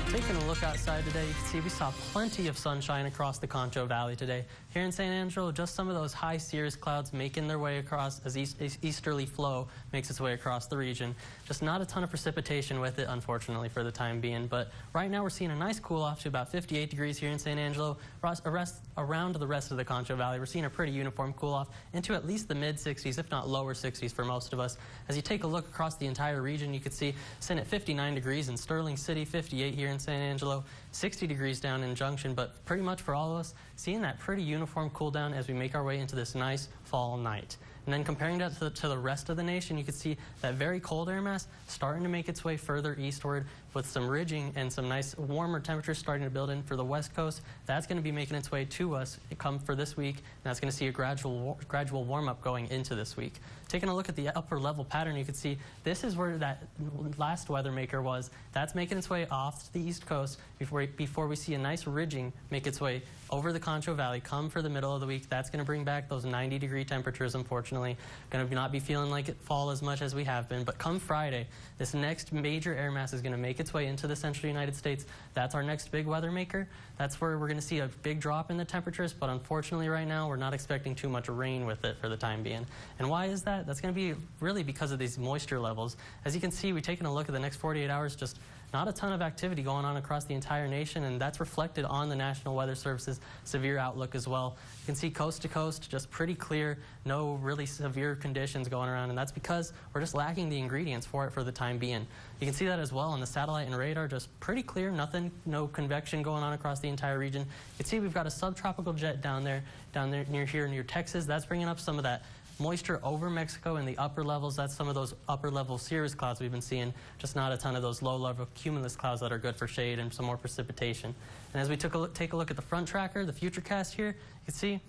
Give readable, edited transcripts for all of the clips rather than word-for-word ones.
Taking a look outside today, you can see we saw plenty of sunshine across the Concho Valley today. Here in San Angelo, just some of those high cirrus clouds making their way across as easterly flow makes its way across the region. Just not a ton of precipitation with it, unfortunately, for the time being. But right now we're seeing a nice cool off to about 58 degrees here in San Angelo. Around the rest of the Concho Valley, we're seeing a pretty uniform cool off into at least the mid 60s, if not lower 60s for most of us. As you take a look across the entire region, you can see sitting at 59 degrees in Sterling City, 58 here in San Angelo, 60 degrees down in Junction, but pretty much for all of us, seeing that pretty uniform cool down as we make our way into this nice fall night. And then comparing that to the rest of the nation, you can see that very cold air mass starting to make its way further eastward with some ridging and some nice warmer temperatures starting to build in for the west coast. That's going to be making its way to us come for this week, and that's going to see a gradual warm-up going into this week. Taking a look at the upper level pattern, you can see this is where that last weather maker was. That's making its way off to the east coast before we see a nice ridging make its way over the Concho Valley come for the middle of the week. That's going to bring back those 90-degree temperatures, unfortunately. Going to not be feeling like it fall as much as we have been, but come Friday, this next major air mass is going to make its way into the central United States. That's our next big weather maker. That's where we're going to see a big drop in the temperatures, but unfortunately right now we're not expecting too much rain with it for the time being. And why is that? That's going to be really because of these moisture levels. As you can see, we've taken a look at the next 48 hours, just not a ton of activity going on across the entire nation, and that's reflected on the National Weather Service's severe outlook as well. You can see coast to coast, just pretty clear, no really severe conditions going around, and that's because we're just lacking the ingredients for it for the time being. You can see that as well on the satellite and radar, just pretty clear, no convection going on across the entire region. You can see we've got a subtropical jet down there near Texas. That's bringing up some of that moisture over Mexico in the upper levels. That's some of those upper level cirrus clouds we've been seeing, just not a ton of those low level cumulus clouds that are good for shade and some more precipitation. And as we take a look at the front tracker, the futurecast here, you can see,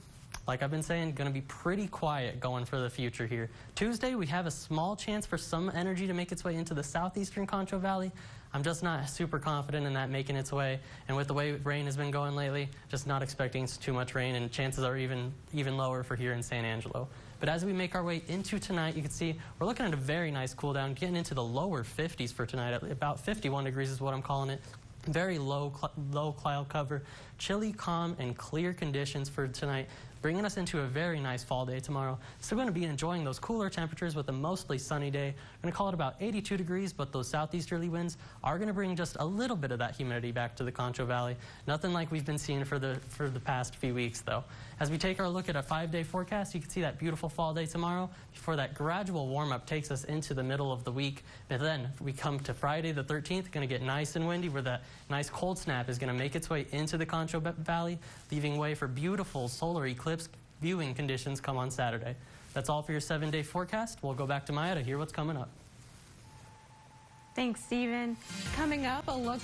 like I've been saying, going to be pretty quiet going for the future here. Tuesday, we have a small chance for some energy to make its way into the southeastern Concho Valley. I'm just not super confident in that making its way. And with the way rain has been going lately, just not expecting too much rain, and chances are even lower for here in San Angelo. But as we make our way into tonight, you can see we're looking at a very nice cool down, getting into the lower 50s for tonight. About 51 degrees is what I'm calling it. Very low cloud cover, chilly, calm, and clear conditions for tonight, bringing us into a very nice fall day tomorrow. Still going to be enjoying those cooler temperatures with a mostly sunny day. I'm going to call it about 82 degrees, but those southeasterly winds are going to bring just a little bit of that humidity back to the Concho Valley. Nothing like we've been seeing for the past few weeks, though. As we take our look at a 5-day forecast, you can see that beautiful fall day tomorrow before that gradual warm-up takes us into the middle of the week. But then we come to Friday the 13th, going to get nice and windy, where that nice cold snap is going to make its way into the Concho Valley, leaving way for beautiful solar eclipse viewing conditions come on Saturday. That's all for your 7-day forecast. We'll go back to Maya to hear what's coming up. Thanks, Stephen. Coming up, a look